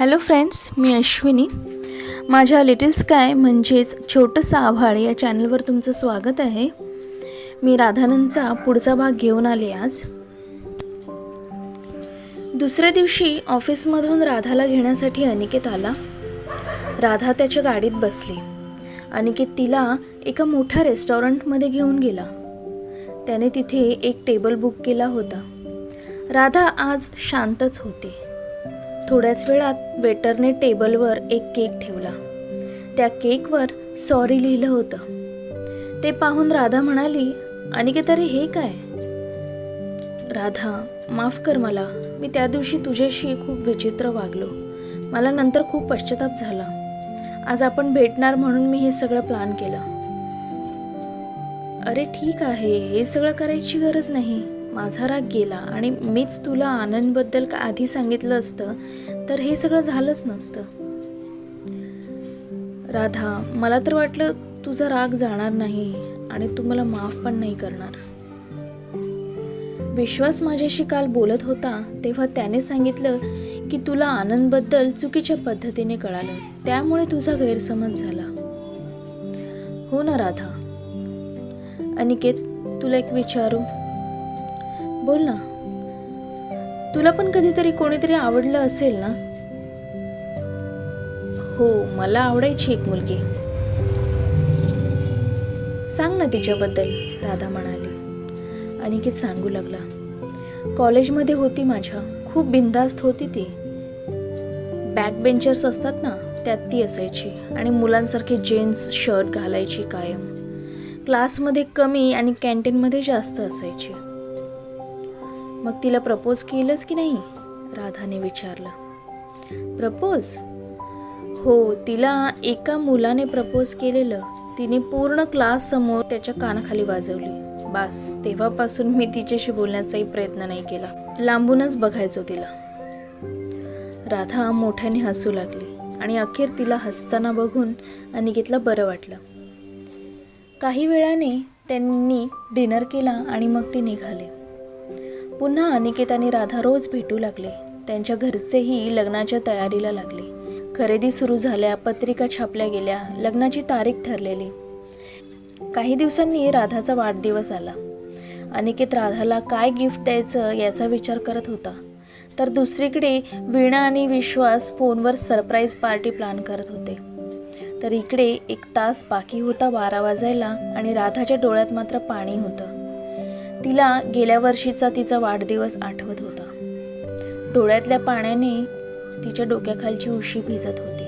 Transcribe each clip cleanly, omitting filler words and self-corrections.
Hello friends, मी अश्विनी. माझ्या little sky म्हणजेच छोटंसं आभाळ या चॅनलवर तुमचं स्वागत आहे. मी राधानंदचा पुढचा भाग घेऊन आले आज. दुसऱ्या दिवशी ऑफिसमधून राधाला घेण्यासाठी अनिकेत आला. राधा त्याच्या गाडीत बसली. अनिकेत तिला एका मोठ्या रेस्टॉरंटमध्ये घेऊन गेला. त्याने तिथे एक टेबल बुक केला होता. राधा आज शांतच होती. थोड्याच वेळात वेटरने टेबलवर एक केक ठेवला. त्या केकवर सॉरी लिहिलं होतं. ते पाहून राधा म्हणाली, अनिकेत, अरे हे काय? राधा, माफ कर मला. मी त्या दिवशी तुझ्याशी खूप विचित्र वागलो. मला नंतर खूप पश्चाताप झाला. आज आपण भेटणार म्हणून मी हे सगळं प्लॅन केलं. अरे ठीक आहे, हे सगळं करायची गरज नाही. माझा राग गेला आणि मीच तुला आनंदबद्दल आधी सांगितलं असतं तर हे सगळं झालंच नसतं. राधा, मला तर वाटलं तुझा राग जाणार नाही आणि तू मला माफ पण नाही करणार. विश्वास माझ्याशी काल बोलत होता तेव्हा त्याने सांगितलं की तुला आनंदबद्दल चुकीच्या पद्धतीने कळालं, त्यामुळे तुझा गैरसमज झाला. हो ना राधा. अनिकेत, तुला एक विचारू? बोल ना. तुला पण कधीतरी कोणीतरी आवडलं असेल ना? हो, मला आवडायची एक मुलगी. सांग ना तिच्याबद्दल, राधा म्हणाली. अनिकेत सांगू लागला. कॉलेजमध्ये होती माझ्या, खूप बिनधास्त होती ती. बॅक बेंचर्स असतात ना, त्यात ती असायची आणि मुलांसारखे जीन्स शर्ट घालायची कायम. क्लासमध्ये कमी आणि कॅन्टीनमध्ये जास्त असायची. मग तिला प्रपोज केलंस की नाही? राधाने विचारलं. प्रपोज? हो, तिला एका मुलाने प्रपोज केलेलं. तिने पूर्ण क्लास समोर त्याच्या कानाखाली वाजवली. बस तेव्हापासून मी तिच्याशी बोलण्याचाही प्रयत्न नाही केला. लांबूनच बघायचो तिला. राधा मोठ्याने हसू लागली आणि अखेर तिला हसताना बघून अनिकेतला बरं वाटलं. काही वेळाने त्यांनी डिनर केला आणि मग ते निघाले. पुन्हा अनिकेत आणि राधा रोज भेटू लागले. त्यांच्या घरचेही लग्नाच्या तयारीला लागले. खरेदी सुरू झाल्या, पत्रिका छापल्या गेल्या, लग्नाची तारीख ठरलेली. काही दिवसांनी राधाचा वाढदिवस आला. अनिकेत राधाला काय गिफ्ट द्यायचं याचा विचार करत होता, तर दुसरीकडे वीणा आणि विश्वास फोनवर सरप्राईज पार्टी प्लॅन करत होते. तर इकडे 1 तास बाकी होता 12 वाजायला आणि राधाच्या डोळ्यात मात्र पाणी होतं. तिला गेल्या वर्षीचा तिचा वाढदिवस आठवत होता. डोळ्यातल्या पाण्याने तिच्या डोक्याखालची उशी भिजत होती.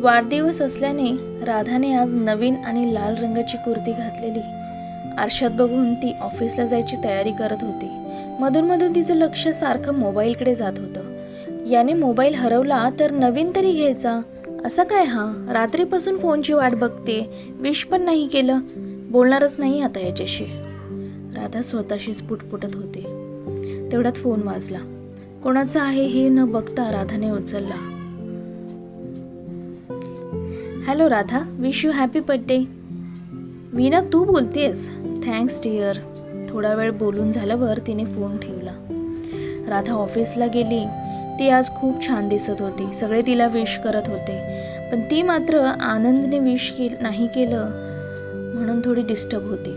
वाढदिवस असल्याने राधाने आज नवीन आणि लाल रंगाची कुर्ती घातलेली. आरशात बघून ती ऑफिसला जायची तयारी करत होती. मधून तिचं लक्ष सारखं मोबाईलकडे जात होतं. याने मोबाईल हरवला तर नवीन तरी घ्यायचा. असा काय हा? रात्रीपासून फोनची वाट बघते, विश पण नाही केलं. बोलणारच नाही आता याच्याशी. राधा स्वतःशीच पुटपुटत होते. तेवढ्यात फोन वाजला. कोणाचा आहे हे न बघता राधाने उचलला. Hello Radha, wish you happy birthday. Veena, तू बोलतेस? Thanks dear. थोडा वेळ बोलून झाल्यावर तिने फोन ठेवला. राधा ऑफिसला गेली. ती आज खूप छान दिसत होती. सगळे तिला विश करत होते, पण ती मात्र आनंदने विश नाही केलं म्हणून थोडी डिस्टर्ब होती.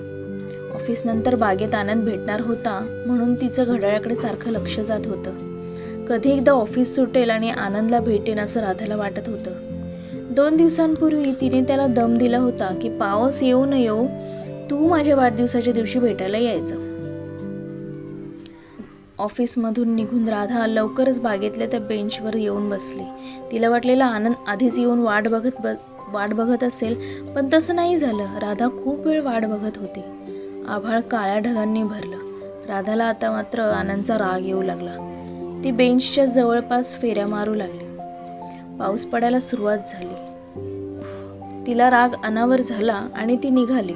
ऑफिस नंतर बागेत आनंद भेटणार होता म्हणून तिचं घड्याळाकडे सारखं लक्ष जात होतं. कधी एकदा ऑफिस सुटेल आणि आनंदला भेटेन असं राधाला वाटत होतं. 2 दिवसांपूर्वी तिने त्याला दम दिला होता की पाऊस येऊ न येऊ तू माझ्या वाढदिवसाच्या दिवशी भेटायला यायचं. ऑफिसमधून निघून राधा लवकरच बागेतल्या त्या बेंचवर येऊन बसली. तिला वाटलेला आनंद आधीच येऊन वाट बघत असेल, पण तसं नाही झालं. राधा खूप वेळ वाट बघत होती. आभाळ काळ्या ढगांनी भरलं. राधाला आता मात्र आनंदचा राग येऊ लागला. ती बेंचच्या जवळपास फेऱ्या मारू लागली. पाऊस पडायला सुरुवात झाली. तिला राग अनावर झाला आणि ती निघाली.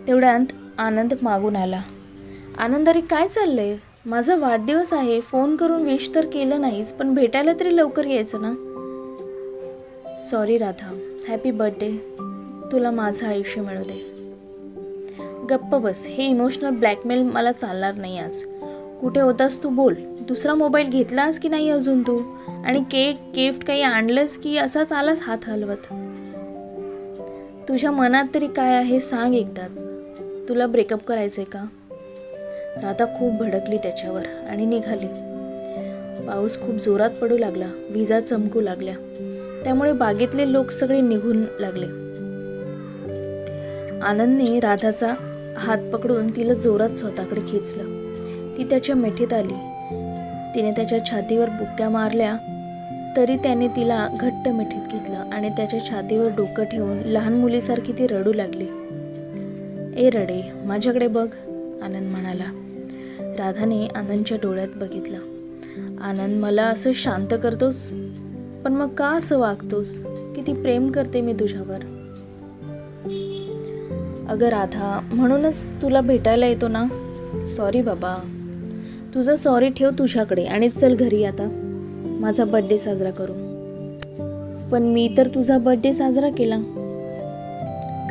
तेवढ्यात आनंद मागून आला. आनंद, अरे काय चाललंय? माझा वाढदिवस आहे, फोन करून विश तर केलं नाहीस, पण भेटायला तरी लवकर यायचं ना. Sorry Radha, happy birthday. तुला माझं आयुष्य मिळू दे. गप्प बस. हे इमोशनल ब्लॅकमेल मला चालणार नाही आज. कुठे होतास तू? बोल. दुसरा मोबाईल घेतलास की नाही अजून तू? आणि केक गिफ्ट काही आणलंस की असाच आलास हात हलवत? तुझ्या मनात तरी काय आहे सांग एकदाच. तुला ब्रेकअप करायचंय का? राधा खूप भडकली त्याच्यावर आणि निघाली. पाऊस खूप जोरात पडू लागला, विजा चमकू लागल्या, त्यामुळे बागेतले लोक सगळे निघून लागले. आनंदने राधाचा हात पकडून तिला जोरात स्वतःकडे खेचलं. ती त्याच्या मिठीत आली. तिने त्याच्या छातीवर बुक्क्या मारल्या तरी त्याने तिला घट्ट मिठीत घेतलं आणि त्याच्या छातीवर डोकं ठेवून लहान मुलीसारखी ती रडू लागली. ए रडे, माझ्याकडे बघ, आनंद म्हणाला. राधाने आनंदच्या डोळ्यात बघितलं. आनंद, मला असं शांत करतोस, पण मग का असं वागतोस? किती प्रेम करते मी तुझ्यावर. अगं राधा, म्हणूनच तुला भेटायला येतो ना. सॉरी बाबा. तुझं सॉरी ठेव तुझ्याकडे आणि चल घरी आता. माझा बर्थडे साजरा करू. पण मी तर तुझा बर्थडे साजरा केला.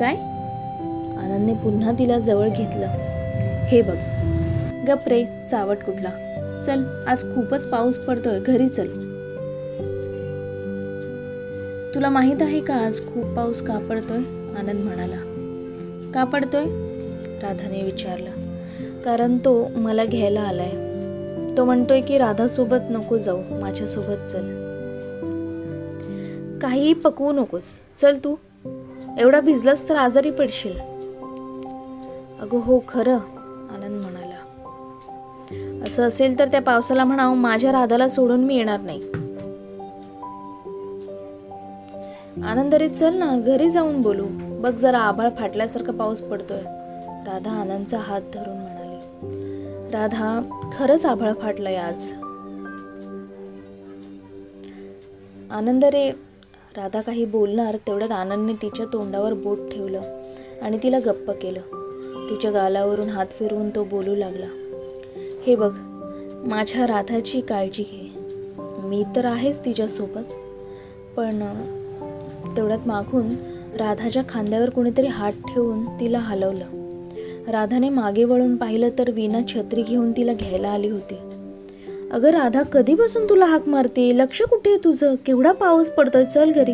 काय? आनंदने पुन्हा तिला जवळ घेतलं. हे बघ, गप रे, चावट कुठला. चल, आज खूपच पाऊस पडतोय, घरी चल. तुला माहित आहे का आज खूप पाऊस का पडतोय? आनंद म्हणाला. का पडतोय? राधाने विचारलं. कारण तो मला घ्यायला आलाय. तो म्हणतोय की राधासोबत नको जाऊ, माझ्यासोबत चल. काहीही पकवू नकोस, चल तू. एवढा भिजलास तर आजारी पडशील. अगं हो खरं, आनंद म्हणाला. असं असेल तर त्या पावसाला म्हणाव माझ्या राधाला सोडून मी येणार नाही. आनंद, रे चल ना, घरी जाऊन बोलू. बघ जरा आभाळ फाटल्यासारखा पाऊस पडतोय. राधा आनंदचा हात धरून म्हणाली. राधा, खरंच आभाळ फाटलंय आज. आनंद रे, राधा काही बोलणार तेवढ्यात आनंदने तिच्या तोंडावर बोट ठेवलं आणि तिला गप्प केलं. तिच्या गालावरून हात फिरवून तो बोलू लागला. हे बघ, माझ्या राधाची काळजी घे. मी तर आहेच तिच्यासोबत. पण तेवढ्यात मागून राधाच्या खांद्यावर कोणीतरी हात ठेवून तिला हलवलं. राधाने मागे वळून पाहिलं तर वीणा छत्री घेऊन तिला घ्यायला आली होती. अगं राधा, कधीपासून तुला हाक मारते? लक्ष कुठे आहे तुझं? केवढा पाऊस पडतोय, चल घरी.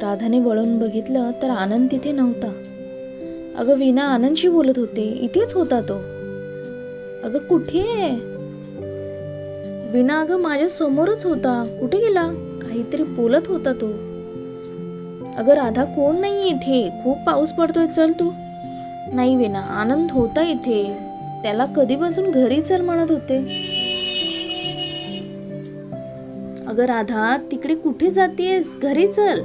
राधाने वळून बघितलं तर आनंद तिथे नव्हता. अगं वीणा, आनंदशी बोलत होते, इथेच होता तो. अगं कुठे आहे? वीणा, अगं माझ्या समोरच होता. कुठे गेला? काहीतरी बोलत होता तो. अगं राधा, कोण नाही इथे, खूप पाऊस पडतोय, चल तू. नाही वीणा, आनंद होता इथे. त्याला कधीपासून घरी चल म्हणत होते. अगं राधा, तिकडे कुठे जातेस? घरी चल.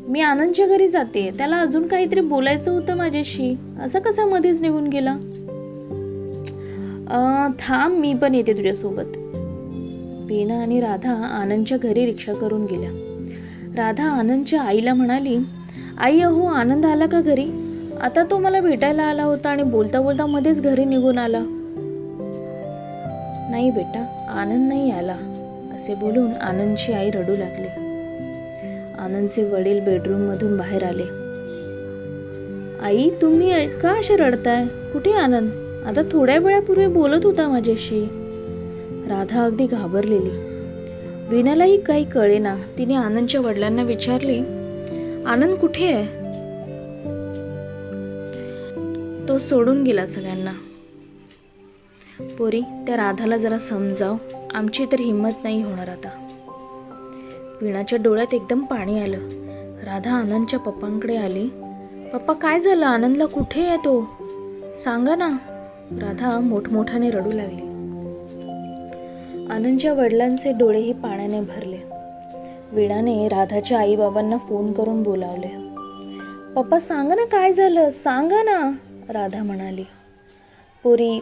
मी आनंदच्या घरी जाते. त्याला अजून काहीतरी बोलायचं होतं माझ्याशी. असा कसा मध्येच निघून गेला? थांब, मी पण येते तुझ्यासोबत. वीणा आणि राधा आनंदच्या घरी रिक्षा करून गेल्या. राधा आनंदच्या आईला म्हणाली, आई अहो, आनंद आला का घरी? आता तो मला भेटायला आला होता आणि बोलता बोलता मध्येच घरी निघून आला. नाही बेटा, आनंद नाही आला, असे बोलून आनंदची आई रडू लागली. आनंदचे वडील बेडरूम मधून बाहेर आले. आई, तुम्ही का असे रडताय? कुठे आनंद? आता थोड्या वेळापूर्वी बोलत होता माझ्याशी. राधा अगदी घाबरलेली. वीणालाही काही कळेना. तिने आनंदच्या वडिलांना विचारले, आनंद कुठे आहे? तो सोडून गेला सगळ्यांना. पोरी, त्या राधाला जरा समजाव, आमची तर हिंमत नाही होणार आता. वीणाच्या डोळ्यात एकदम पाणी आलं. राधा आनंदच्या पप्पांकडे आली. पप्पा, काय झालं? आनंदला कुठे आहे तो? सांगा ना. राधा मोठमोठ्याने रडू लागली. आनंदच्या वडिलांचे डोळेही पाण्याने भरले. वीणाने राधाच्या आई बाबांना फोन करून बोलावले. पप्पा, सांगा ना, काय झालं? सांगा ना, राधा म्हणाली. पोरी,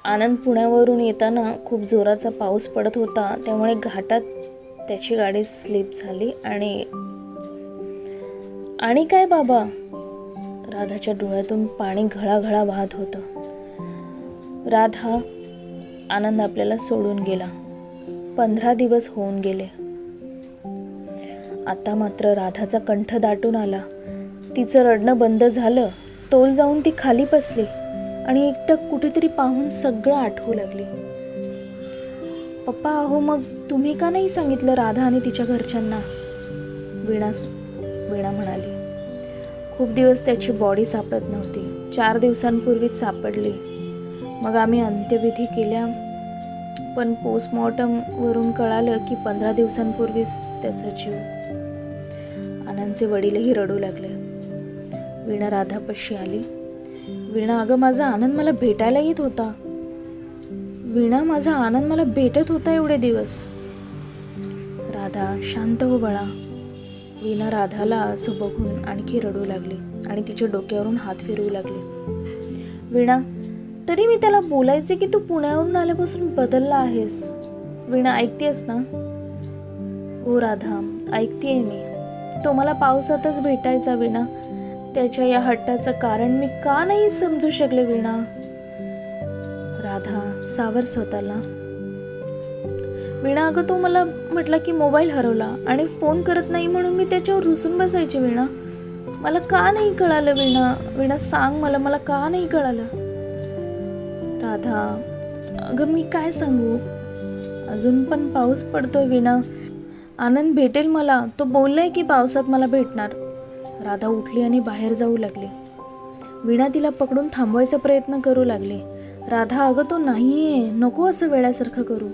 आनंद पुण्यावरून येताना खूप जोराचा पाऊस पडत होता, त्यामुळे घाटात त्याची गाडी स्लिप झाली आणि काय बाबा? राधाच्या डोळ्यातून पाणी घळाघळा वाहत होतं. राधा, आनंद आपल्याला सोडून गेला. 15 दिवस होऊन गेले. आता मात्र राधाचा कंठ दाटून आला. तिचं रडणं बंद झालं. तोल जाऊन ती खाली बसली आणि एकटक कुठेतरी पाहून सगळं आठवू लागली. पप्पा अहो मग तुम्ही का नाही सांगितलं राधा आणि तिच्या घरच्यांना? वीणा म्हणाली. खूप दिवस त्याची बॉडी सापडत नव्हती. 4 दिवसांपूर्वीच सापडली. मग आम्ही अंत्यविधी केल्या, पण पोस्टमॉर्टमवरून कळालं की 15 दिवसांपूर्वीच त्याचा जीव. आनंदचे वडीलही रडू लागले. वीणा राधापाशी आली. वीणा, अगं माझा आनंद मला भेटायला येत होता. वीणा, माझा आनंद मला भेटत होता एवढे दिवस. राधा, शांत हो बाळा. वीणा राधाला असं बघून आणखी रडू लागली आणि तिच्या डोक्यावरून हात फिरवू लागली. वीणा, तरी मी त्याला बोलायचे की तू पुण्यावरून आल्यापासून बदलला आहेस. वीणा, ऐकतेस ना? हो राधा, ऐकतेय मी. तो मला पावसातच भेटायचा वीणा. त्याच्या या हट्टाचं कारण मी का नाही समजू शकले वीणा. राधा, सावर स्वतःला. वीणा, अगं तो मला म्हटला की मोबाईल हरवला आणि फोन करत नाही म्हणून मी त्याच्यावर रुसून बसायचे वीणा. मला का नाही कळालं वीणा. वीणा सांग मला का नाही कळालं. राधा, अगं मी काय सांगू. अजून पण पाऊस पडतोय वीणा. आनंद भेटेल मला. तो बोललाय की पावसात मला भेटणार. राधा उठली आणि बाहेर जाऊ लागली. वीणा तिला पकडून थांबवायचा प्रयत्न करू लागली. राधा, अगं तो नाहीये. नको असं वेड्यासारखं करू.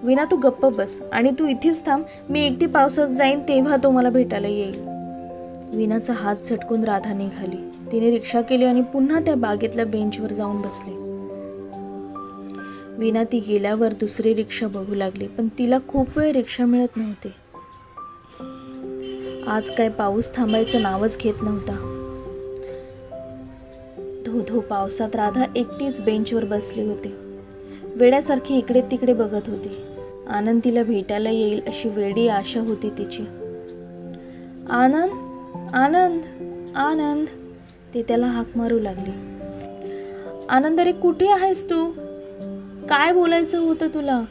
वीणा, तू गप्प बस आणि तू इथेच थांब. मी एकटी पावसात जाईन तेव्हा तो मला भेटायला येईल. वीणाचा हात झटकून राधा निघाली. तिने रिक्षा केली आणि पुन्हा त्या बागेतल्या बेंचवर जाऊन बसली. वीणा ती गेल्यावर दुसरी रिक्षा बघू लागली, पण तिला खूप वेळ रिक्षा मिळत नव्हती. आज काय पाऊस थांबायचं नावच घेत नव्हता. धो पावसात राधा एकटीच बेंचवर बसली होती. वेड्यासारखी इकडे तिकडे बघत होती. आनंद तिला भेटायला येईल अशी वेडी आशा होती तिची. आनंद, आनंद, आनंद, ते त्याला हाक मारू लागली. आनंद, अरे कुठे आहेस तू? काय बोलायचं होतं तुला?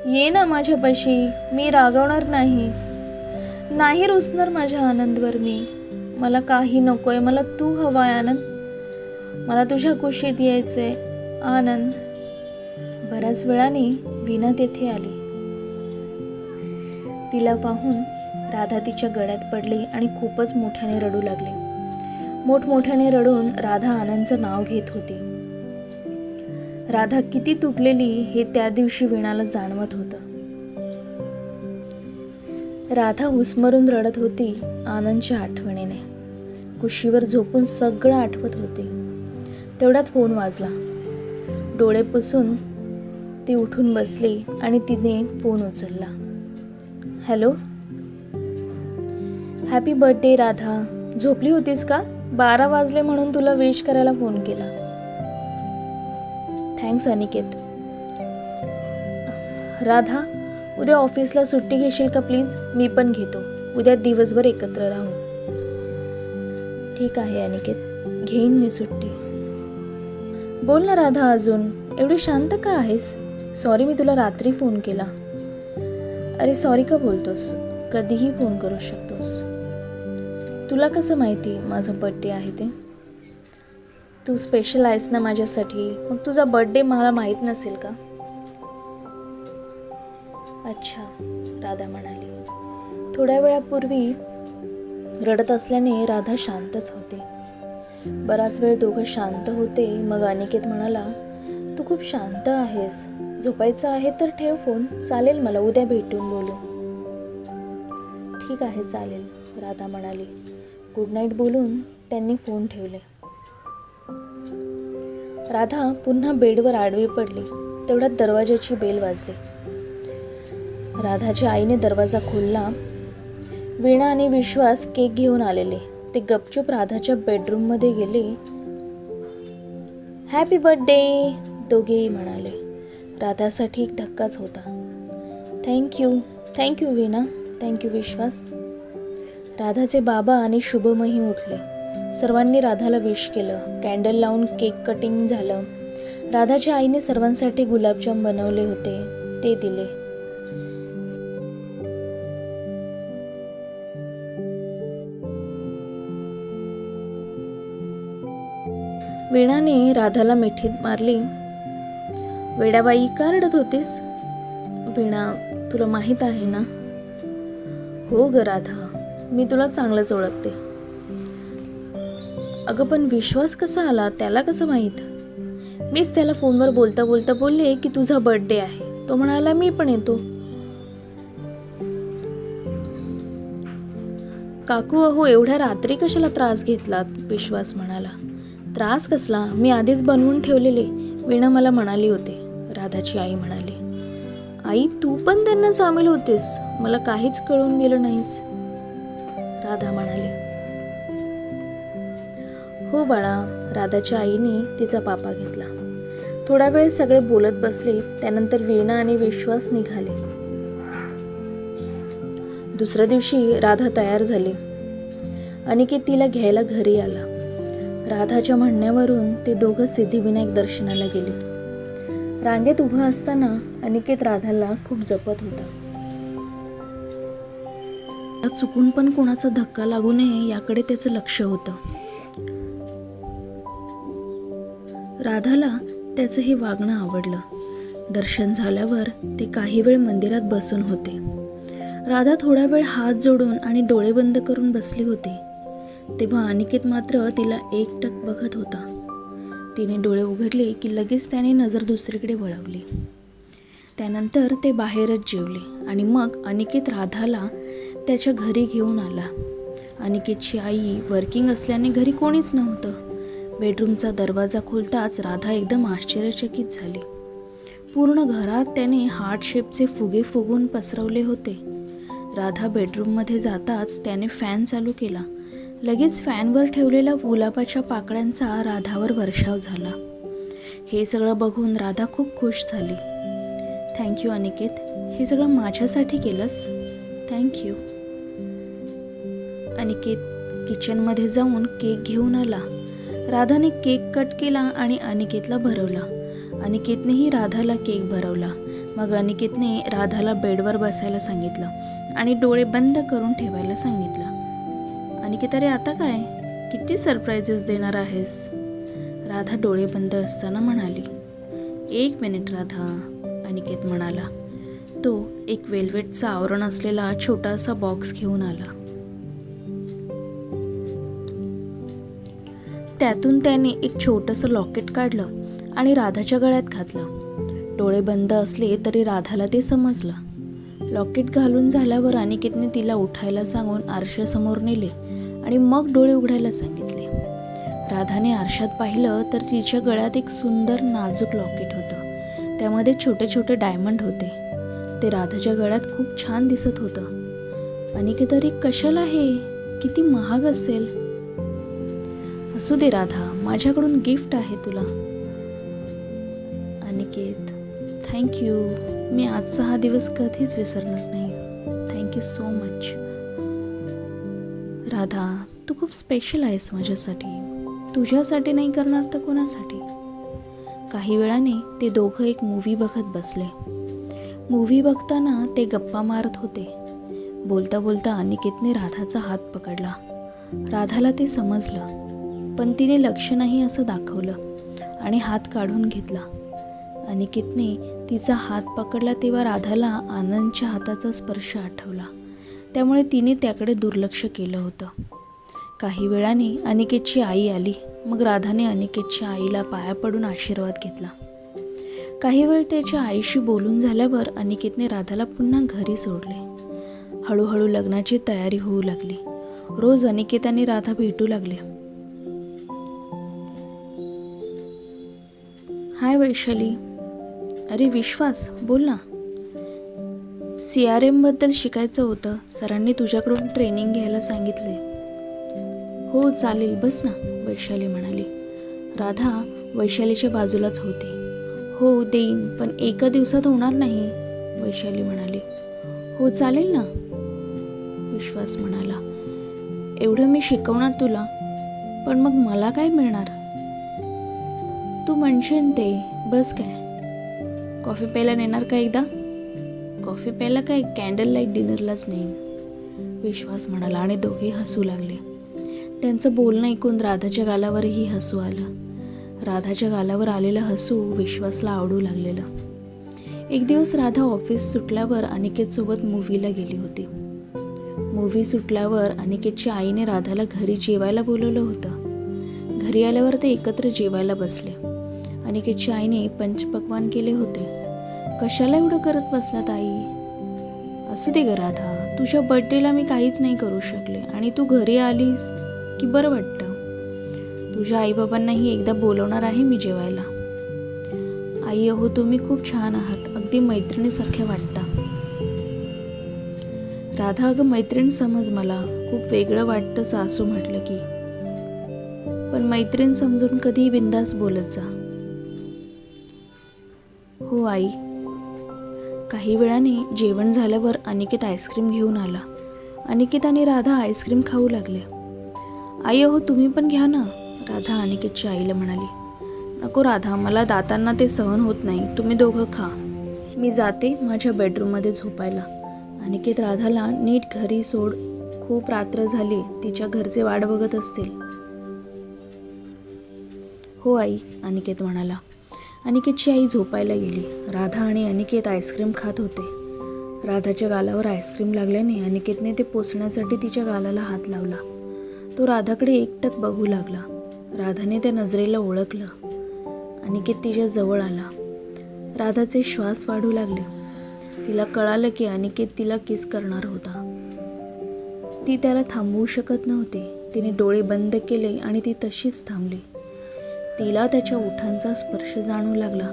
ये ना माझ्यापाशी. मी रागवणार नाही. नाही रुसणार माझ्या आनंदवर मी. मला काही नकोय. मला तू हवाय आनंद. मला तुझ्या कुशीत यायचंय आनंद. बऱ्याच वेळाने वीणा तेथे आली. तिला पाहून राधा तिच्या गळ्यात पडली आणि खूपच मोठ्याने रडू लागली. मोठमोठ्याने रडून राधा आनंदचं नाव घेत होती. राधा किती तुटलेली हे त्या दिवशी वीणाला जाणवत होतं. राधा हुसमरून रडत होती आनंदच्या आठवणीने. कुशीवर झोपून सगळं आठवत होती. तेवढ्यात फोन वाजला. डोळे पुसून ती उठून बसली आणि तिने फोन उचलला. हॅलो. Happy birthday Radha. झोपली होतीस का? 12 वाजले म्हणून तुला विश करायला फोन केला. थँक्स अनिकेत. राधा, उद्या ऑफिसला सुट्टी घेशील का प्लीज? मी पण घेतो. उद्या दिवसभर एकत्र राहू. ठीक आहे अनिकेत, घेईन मी सुट्टी. बोल ना राधा, अजून एवढी शांत का आहेस? सॉरी, मी तुला रात्री फोन केला. अरे सॉरी का बोलतोस? कधीही फोन करू शकतोस. तुला कसं माहिती माझा बर्थडे आहे ते? तू स्पेशल आहेस ना माझ्यासाठी. मग तुझा बर्थडे मला माहीत नसेल का? अच्छा, राधा म्हणाली. थोड्या वेळापूर्वी रडत असल्याने राधा शांतच होते. बराच वेळ दोघं शांत होते. मग अनिकेत म्हणाला, तू खूप शांत आहेस. झोपायचं आहे तर ठेव फोन. चालेल, मला उद्या भेटून बोलू. ठीक आहे चालेल, राधा म्हणाली. गुड नाईट बोलून त्यांनी फोन ठेवले. राधा पुन्हा बेडवर आडवी पडली. तेवढ्यात दरवाजाची बेल वाजली. राधाच्या आईने दरवाजा खोलला. वीणा आणि विश्वास केक घेऊन आलेले. ते गपचूप राधाच्या बेडरूममध्ये गेले. हॅपी बर्थडे, दोघेही म्हणाले. राधासाठी एक धक्काच होता. थँक्यू वीणा. थँक्यू विश्वास. राधाचे बाबा आणि शुभमही उठले. सर्वांनी राधाला विश केलं. कॅन्डल लावून केक कटिंग झालं. राधाच्या आईने सर्वांसाठी गुलाबजाम बनवले होते, ते दिले. वीणाने राधाला मिठीत मारली. वेड्याबाई, का रडत होतीस? वीणा, तुला माहीत आहे ना? हो ग राधा, मी तुला चांगलंच ओळखते. अगं पण विश्वास कसा आला, त्याला कसं माहीत? मीच त्याला फोनवर बोलता बोलता बोलले की तुझा बर्थडे आहे. तो म्हणाला मी पण येतो. काकू अहो, एवढ्या रात्री कशाला त्रास घेतलात? विश्वास म्हणाला. त्रास कसला, मी आधीच बनवून ठेवलेले, वीणा मला म्हणाली होते. राधाची आई म्हणाली. आई, तू पण त्यांना सामील होतेस? मला काहीच कळून दिलं नाहीस, राधा म्हणाली. हो बाळा, राधाच्या आईने तिचा पापा घेतला. थोडा वेळ सगळे बोलत बसले. त्यानंतर वीणा आणि विश्वास निघाले. दुसऱ्या दिवशी राधा तयार झाली. अनिकेत तिला घ्यायला घरी आला. राधाच्या म्हणण्यावरून ते दोघं सिद्धिविनायक दर्शनाला गेले. रांगेत उभा असताना अनिकेत राधाला खूप जपत होता. चुकून पण कोणाचा धक्का लागू नये याकडे त्याचं लक्ष होतं. राधाला त्याचं हे वागणं आवडलं. दर्शन झाल्यावर ते काही वेळ मंदिरात बसून होते. राधा थोडा वेळ हात जोडून आणि डोळे बंद करून बसली होती. तेव्हा अनिकेत मात्र तिला एकटक बघत होता. तिने डोळे उघडले की लगेच त्याने नजर दुसरीकडे वळवली. त्यानंतर ते बाहेरच जेवले आणि मग अनिकेत राधाला त्याच्या घरी घेऊन आला. अनिकेतची आई वर्किंग असल्याने घरी कोणीच नव्हतं. बेडरूमचा दरवाजा खोलताच राधा एकदम आश्चर्यचकित झाली. पूर्ण घरात त्याने हार्ट शेपचे फुगे फुगून पसरवले होते. राधा बेडरूममध्ये जाताच त्याने फॅन चालू केला. लगेच फॅनवर ठेवलेल्या गुलाबाच्या पाकळ्यांचा राधावर वर्षाव झाला. हे सगळं बघून राधा खूप खुश झाली. थँक्यू अनिकेत, हे सगळं माझ्यासाठी केलंस, थँक्यू. अनिकेत किचनमध्ये जाऊन केक घेऊन आला. राधाने केक कट केला आणि अनिकेतला भरवला. अनिकेतनेही राधाला केक भरवला. मग अनिकेतने राधाला बेडवर बसायला सांगितलं आणि डोळे बंद करून ठेवायला सांगितलं. अनिकेत, अरे आता काय, किती सरप्राइजेस देणार आहेस? राधा डोळे बंद असताना म्हणाली. 1 मिनिट राधा, अनिकेत म्हणाला. तो एक वेल्वेटचा आवरण असलेला छोटासा बॉक्स घेऊन आला. त्यातून त्याने एक छोटंसं लॉकेट काढलं आणि राधाच्या गळ्यात घातलं. डोळे बंद असले तरी राधाला ते समजलं. लॉकेट घालून झाल्यावर अनिकेतने तिला उठायला सांगून आरशासमोर नेले आणि मग डोळे उघडायला सांगितले. राधाने आरशात पाहिलं तर तिच्या गळ्यात एक सुंदर नाजूक लॉकेट होतं. त्यामध्ये छोटे छोटे डायमंड होते. ते राधाच्या गळ्यात खूप छान दिसत होतं. अनिकेत, अरे कशाला हे, किती महाग असेल? असू दे राधा, माझ्याकडून गिफ्ट आहे तुला. अनिकेत, थँक्यू, मी आजचा हा दिवस कधीच विसरणार नाही. Thank you so much. राधा, तू खूप स्पेशल आहेस माझ्यासाठी. तुझ्यासाठी नाही करणार तर कोणासाठी? काही वेळाने ते दोघं एक मूव्ही बघत बसले. मूव्ही बघताना ते गप्पा मारत होते. बोलता बोलता अनिकेतने राधाचा हात पकडला. राधाला ते समजलं, पण तिने लक्ष नाही असं दाखवलं आणि हात काढून घेतला. अनिकेतने तिचा हात पकडला तेव्हा राधाला आनंदच्या हाताचा स्पर्श आठवला. त्यामुळे तिने त्याकडे दुर्लक्ष केलं होतं. काही वेळाने अनिकेतची आई आली. मग राधाने अनिकेतच्या आईला पाया पडून आशीर्वाद घेतला. काही वेळ त्याच्या आईशी बोलून झाल्यावर अनिकेतने राधाला पुन्हा घरी सोडले. हळूहळू लग्नाची तयारी होऊ लागली. रोज अनिकेत आणि राधा भेटू लागले. हाय वैशाली. अरे विश्वास, बोल ना. CRM बद्दल शिकायचं होतं. सरांनी तुझ्याकडून ट्रेनिंग घ्यायला सांगितले. हो चालेल, बस ना, वैशाली म्हणाली. राधा वैशालीच्या बाजूलाच होती. हो देईन, पण एका दिवसात होणार नाही, वैशाली म्हणाली. हो चालेल ना, विश्वास म्हणाला. एवढं मी शिकवणार तुला, पण मग मला काय मिळणार? तू म्हणशील ते, बस काय. कॉफी प्यायला नेणार का एकदा? कॉफी प्यायला काय, कॅन्डल लाईट डिनरलाच नेईन, विश्वास म्हणाला आणि दोघे हसू लागले. त्यांचं बोलणं ऐकून राधाच्या गालावरही हसू आलं. राधाच्या गालावर आलेलं हसू विश्वासला आवडू लागलेलं. एक दिवस राधा ऑफिस सुटल्यावर अनिकेतसोबत मूव्हीला गेली होती. मूव्ही सुटल्यावर अनिकेतच्या आईने राधाला घरी जेवायला बोलवलं होतं. घरी आल्यावर ते एकत्र जेवायला बसले. अनिकेतच्या आईने पंचपक्वान्न केले होते. कशाला एवढं करत बसलात आई? असू दे ग राधा, तुझ्या बर्थडेला मी काहीच नाही करू शकले आणि तू घरी आलीस की बरं वाटतं. तुझ्या आईबाबांनाही एकदा बोलवणार आहे मी जेवायला. आई अहो, तुम्ही खूप छान आहात, अगदी मैत्रिणीसारख्या वाटता. राधा, अगं मैत्रीण समज, मला खूप वेगळं वाटतं सासू म्हटलं की. पण मैत्रीण समजून कधीही बिंदास बोलत जा. हो आई. काही वेळाने जेवण झाल्यावर अनिकेत आईस्क्रीम घेऊन आला. अनिकेत आणि राधा आईस्क्रीम खाऊ लागले. आई अहो, तुम्ही पण घ्या ना, राधा अनिकेतच्या आईला म्हणाली. नको राधा, मला दातांना ते सहन होत नाही, तुम्ही दोघं खा, मी जाते माझ्या बेडरूममध्ये झोपायला. अनिकेत राधाला नीट घरी सोड, खूप रात्र झाली, तिच्या घरचे वाट बघत असतील. हो आई, अनिकेत म्हणाला. अनिकेतची आई झोपायला गेली. राधा आणि अनिकेत आईस्क्रीम खात होते. राधाच्या गालावर आईस्क्रीम लागल्याने अनिकेतने ते पोसण्यासाठी तिच्या गालाला हात लावला. तो राधाकडे एकटक बघू लागला. राधाने त्या नजरेला ओळखलं. अनिकेत तिच्या जवळ आला. राधाचे श्वास वाढू लागले. तिला कळालं की अनिकेत तिला किस करणार होता. ती त्याला थांबवू शकत नव्हती. तिने डोळे बंद केले आणि ती तशीच थांबली. तिला त्याच्या ओठांचा स्पर्श जाणवू लागला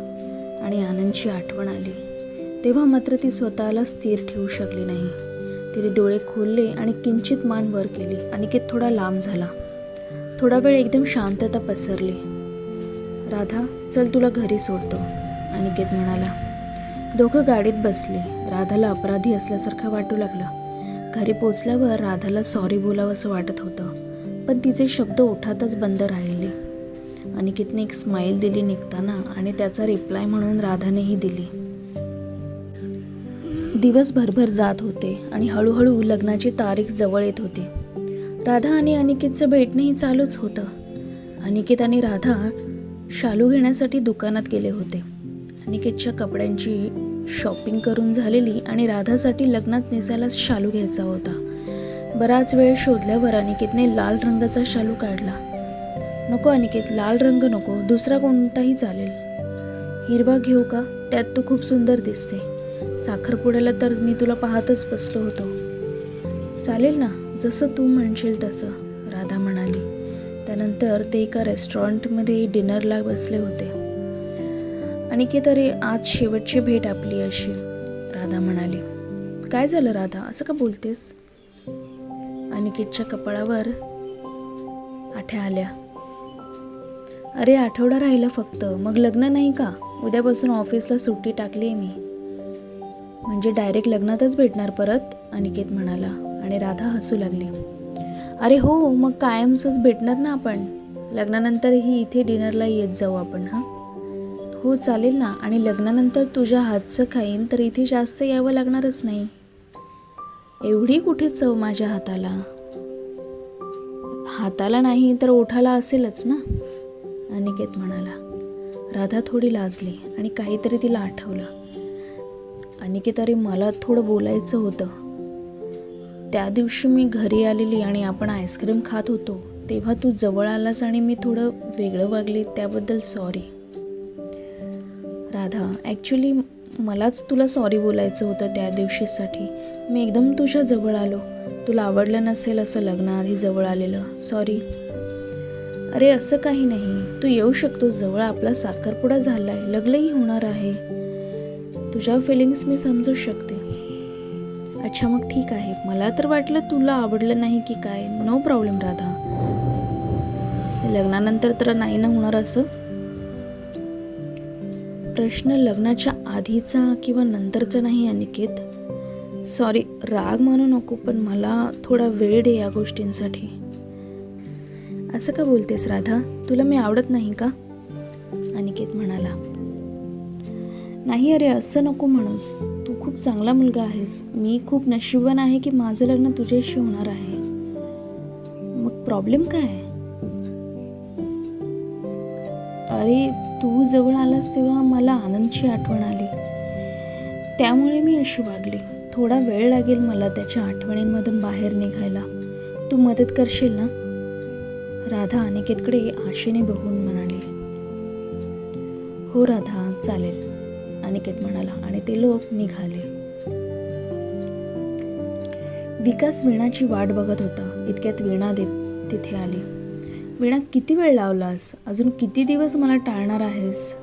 आणि आनंदची आठवण आली. तेव्हा मात्र ती स्वतःला स्थिर ठेवू शकली नाही. तिने डोळे खोलले आणि किंचित मान वर केली. अनिकेत थोडा लांब झाला. थोडा वेळ एकदम शांतता पसरली. राधा, चल तुला घरी सोडतो, अनिकेत म्हणाला. दोघं गाडीत बसले. राधाला अपराधी असल्यासारखं वाटू लागलं. घरी पोचल्यावर राधाला सॉरी बोलावंसं वाटत होतं, पण तिचे शब्द ओठातच बंद राहिले. अनिकेतने एक स्माईल दिली निघताना आणि त्याचा रिप्लाय म्हणून राधानेही दिली. दिवस भरभर जात होते आणि हळूहळू लग्नाची तारीख जवळ येत होती. राधा आणि अनिकेतचं भेटणंही चालूच होतं. अनिकेत आणि राधा शालू घेण्यासाठी दुकानात गेले होते. अनिकेतच्या कपड्यांची शॉपिंग करून झालेली आणि राधासाठी लग्नात नेसायला शालू घ्यायचा होता. बराच वेळ शोधल्यावर अनिकेतने लाल रंगाचा शालू काढला. नको अनिकेत, लाल रंग नको, दुसरा कोणताही चालेल. हिरवा घेऊ का? त्यात तू खूप सुंदर दिसते. साखरपुड्याला तर मी तुला पाहतच बसलो होतो. चालेल ना, जसं तू म्हणशील तसं, राधा म्हणाली. त्यानंतर ते एका रेस्टॉरंटमध्ये डिनरला बसले होते. अनिकेत, अरे आज शेवटची भेट आपली अशी, राधा म्हणाली. काय झालं राधा, असं का बोलतेस? अनिकेतच्या कपाळावर आठ्या आल्या. अरे आठवडा राहिला फक्त, मग लग्न नाही का? उद्यापासून ऑफिसला सुट्टी टाकली आहे मी. म्हणजे डायरेक्ट लग्नातच भेटणार परत, अनिकेत म्हणाला आणि राधा हसू लागली. अरे हो, मग कायमचंच भेटणार ना आपण. लग्नानंतरही इथे डिनरला येत जाऊ आपण. हां हो चालेल ना, आणि लग्नानंतर तुझ्या हातचं खाईन तर इथे जास्त यावं लागणारच नाही. एवढी कुठे चव माझ्या हाताला? हाताला नाही तर ओठाला असेलच ना, अनिकेत म्हणाला. राधा थोडी लाजली आणि काहीतरी तिला आठवलं. अनिकेत, अरे मला थोडं बोलायचं होतं. त्या दिवशी मी घरी आलेली आणि आपण आईस्क्रीम खात होतो तेव्हा तू जवळ आलास आणि मी थोडं वेगळं वागले, त्याबद्दल सॉरी. राधा, ॲक्च्युली मलाच तुला सॉरी बोलायचं होतं त्या दिवशीसाठी. मी एकदम तुझ्या जवळ आलो. तुला आवडलं नसेल असं लग्नाआधी जवळ आलेलं, सॉरी. अरे असं काही नाही, तू येऊ शकतोस जवळ. आपला साखरपुडा झाला आहे, लग्नही होणार आहे. तुझ्या फिलिंग्स मी समजू शकते. अच्छा मग ठीक आहे. मला तर वाटलं तुला आवडलं नाही की काय. No problem Radha. लग्नानंतर तर नाही ना होणार असं? प्रश्न लग्नाच्या आधीचा किंवा नंतरचा नाही अनिकेत. सॉरी, राग मानू नको, पण मला थोडा वेळ दे या गोष्टींसाठी. असं का बोलतेस राधा? तुला मी आवडत नाही का? अनिकेत म्हणाला. नाही अरे, असं नको म्हणूस. तू खूप चांगला मुलगा आहेस. मी खूप नशीबवान आहे की माझं लग्न तुझ्याशी होणार आहे. मग प्रॉब्लेम काय आहे? अरे तू जवळ आलास तेव्हा मला आनंदची आठवण आली. त्यामुळे मी अशी वागली. थोडा वेळ लागेल मला त्याच्या आठवणींमधून बाहेर निघायला. तू मदत करशील ना? राधा अनिकेतकडे आशेने बघून म्हणाली. हो राधा, चालेल, अनिकेत म्हणाला आणि ते लोक निघाले. विकास वीणाची वाट बघत होता. इतक्यात वीणा तिथे आली. वीणा, किती वेळ लावलास? अजून किती दिवस मला टाळणार आहेस?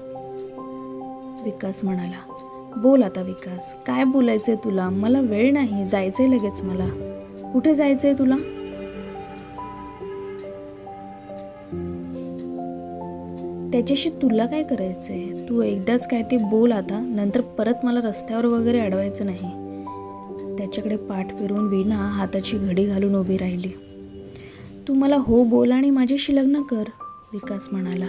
विकास म्हणाला. बोल आता विकास, काय बोलायचंय तुला? मला वेळ नाही, जायचंय लगेच मला. कुठे जायचंय तुला? त्याच्याशी तुला काय करायचंय? तू एकदाच काय ते बोल आता, नंतर परत मला रस्त्यावर वगैरे अडवायचं नाही. त्याच्याकडे पाठ फिरवून वीणा हाताची घडी घालून उभी राहिली. तू मला हो बोल आणि माझ्याशी लग्न कर, विकास म्हणाला.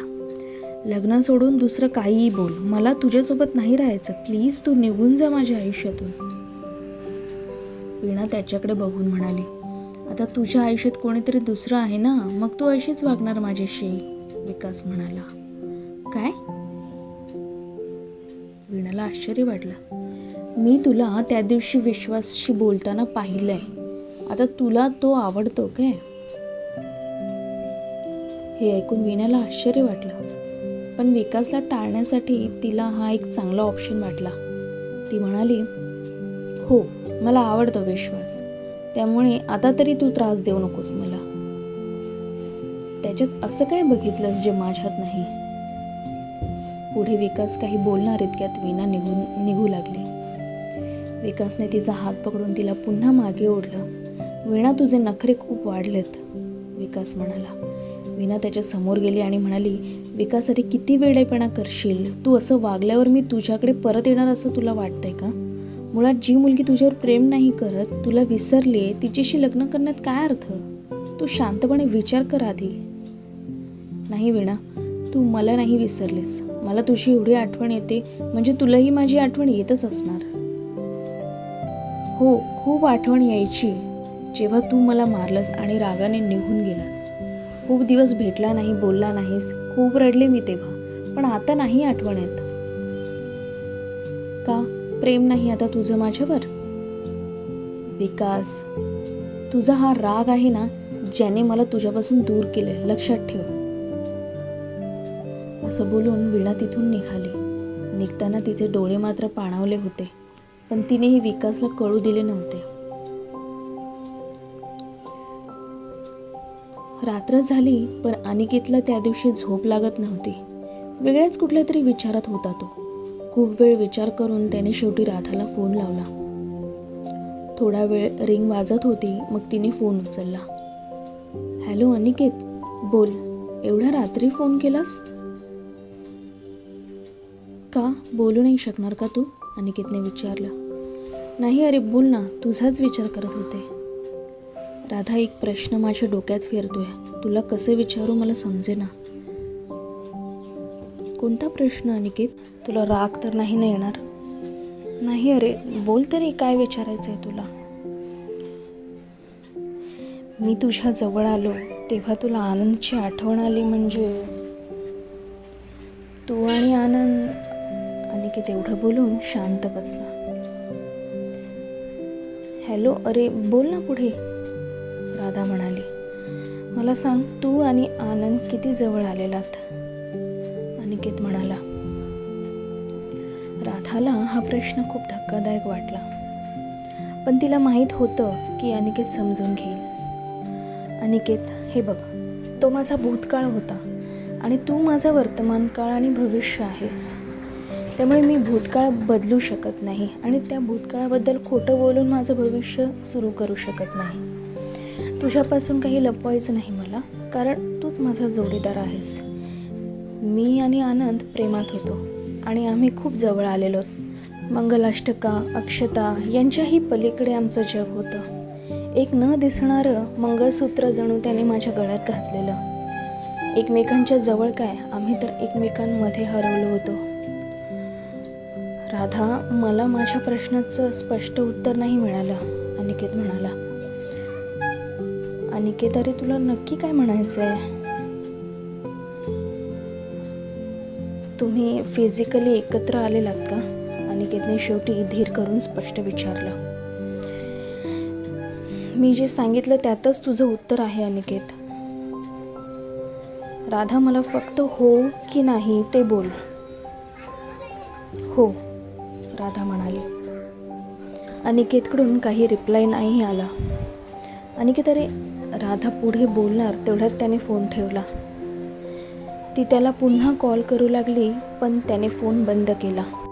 लग्न सोडून दुसरं काहीही बोल, मला तुझ्यासोबत नाही राहायचं. प्लीज तू निघून जा माझ्या आयुष्यातून. वीणा त्याच्याकडे बघून म्हणाली. आता तुझ्या आयुष्यात कोणीतरी दुसरं आहे ना, मग तू अशीच वागणार माझ्याशी, विकास म्हणाला. काय? वीणाला आश्चर्य वाटलं. मी तुला त्या दिवशी विश्वासशी बोलताना पाहिलंय. आता तुला तो आवडतो काय? हे ऐकून वीणाला आश्चर्य वाटलं. पण विकासला टाळण्यासाठी तिला हा एक चांगला ऑप्शन वाटला. ती म्हणाली, हो, मला आवडतो विश्वास. त्यामुळे आता तरी तू त्रास देऊ नकोस मला. त्याच्यात असं काय बघितलंस जे माझ्यात नाही? पुढे विकास काही बोलणार इतक्यात वीणा निघू लागली. विकासने तिचा हात पकडून तिला पुन्हा मागे ओढलं. वीणा, तुझे नखरे खूप वाढलेत, विकास म्हणाला. वीणा त्याच्या समोर गेली आणि म्हणाली, विकास, अरे किती वेडेपणा करशील? तू असं वागल्यावर मी तुझ्याकडे परत येणार असं तुला वाटतंय का? मुळात जी मुलगी तुझ्यावर प्रेम नाही करत, तुला विसरली, तिच्याशी लग्न करण्यात काय अर्थ? तू शांतपणे विचार कर आधी. नाही वीणा, तू मला नाही विसरलीस. मला तुझी एवढी आठवण येते म्हणजे तुलाही माझी आठवण येतच असणार. हो, खूप आठवण यायची जेव्हा तू मला मारलंस आणि रागाने निघून गेलास. खूप दिवस भेटला नाही, बोलला नाहीस. खूप रडले मी तेव्हा. पण आता नाही आठवण येत. का? प्रेम नाही आता तुझं माझ्यावर? विकास, तुझा हा राग आहे ना, ज्याने मला तुझ्यापासून दूर केले, लक्षात ठेव. असं बोलून वीणा तिथून निघाली. निघताना तिचे डोळे मात्र पाणावले होते, पण तिनेही विकासला कळू दिले नव्हते. रात्र झाली, पण अनिकेतला त्या दिवशी झोप लागत नव्हती. वेगळ्याच कुठल्या तरी विचारात होता तो. खूप वेळ विचार करून त्याने शेवटी राधाला फोन लावला. थोडा वेळ रिंग वाजत होती, मग तिने फोन उचलला. हॅलो अनिकेत, बोल. एवढ्या रात्री फोन केलास? का, बोलू नाही शकणार का तू? अनिकेतने विचारलं. नाही, अरे बोल ना, तुझाच विचार करत होते. राधा, एक प्रश्न माझ्या डोक्यात फिरतोय. तुला कसं विचारू मला समजेना. कोणता प्रश्न अनिकेत? तुला राग तर नाही ना येणार? नाही, अरे बोल तरी, काय विचारायचं आहे तुला? मी तुझ्या जवळ आलो तेव्हा तुला आनंदची आठवण आली म्हणजे? तू आणि आनंद. अनिकेत एवढं बोलून शांत बसला. हॅलो, अरे बोल ना पुढे, राधा म्हणाली. मला सांग, तू आणि आनंद किती जवळ आलेलात? अनिकेत म्हणाला. राधाला हा प्रश्न खूप धक्कादायक वाटला, पण तिला माहीत होतं की अनिकेत समजून घेईल. अनिकेत, हे बघ, तो माझा भूतकाळ होता आणि तू माझा वर्तमान काळ आणि भविष्य आहेस. त्यामुळे मी भूतकाळ बदलू शकत नाही आणि त्या भूतकाळाबद्दल खोटं बोलून माझं भविष्य सुरू करू शकत नाही. तुझ्यापासून काही लपवायचं नाही मला, कारण तूच माझा जोडीदार आहेस. मी आणि आनंद प्रेमात होतो आणि आम्ही खूप जवळ आलेलो. मंगलाष्टका, अक्षता यांच्याही पलीकडे आमचं जग होतं. एक न दिसणारं मंगळसूत्र जणू त्याने माझ्या गळ्यात घातलेलं. एकमेकांच्या जवळ काय, आम्ही तर एकमेकांमध्ये हरवलो होतो. राधा, मला माझ्या प्रश्नाचं स्पष्ट उत्तर नाही मिळालं, अनिकेत म्हणाला. अनिकेत, अरे तुला नक्की काय म्हणायचं आहे? तुम्ही फिजिकली एकत्र आलेलात का? अनिकेतने शेवटी धीर करून स्पष्ट विचारलं. मी जे सांगितलं त्यातच तुझं उत्तर आहे अनिकेत. राधा, मला फक्त हो की नाही ते बोल. हो, राधा म्हणाली. अनिकेतकडून काही रिप्लाय नाही आला. अनिकेत, अरे, राधा पुढे बोलणार तेवढ्यात त्याने फोन ठेवला. ती त्याला पुन्हा कॉल करू लागली, पण त्याने फोन बंद केला.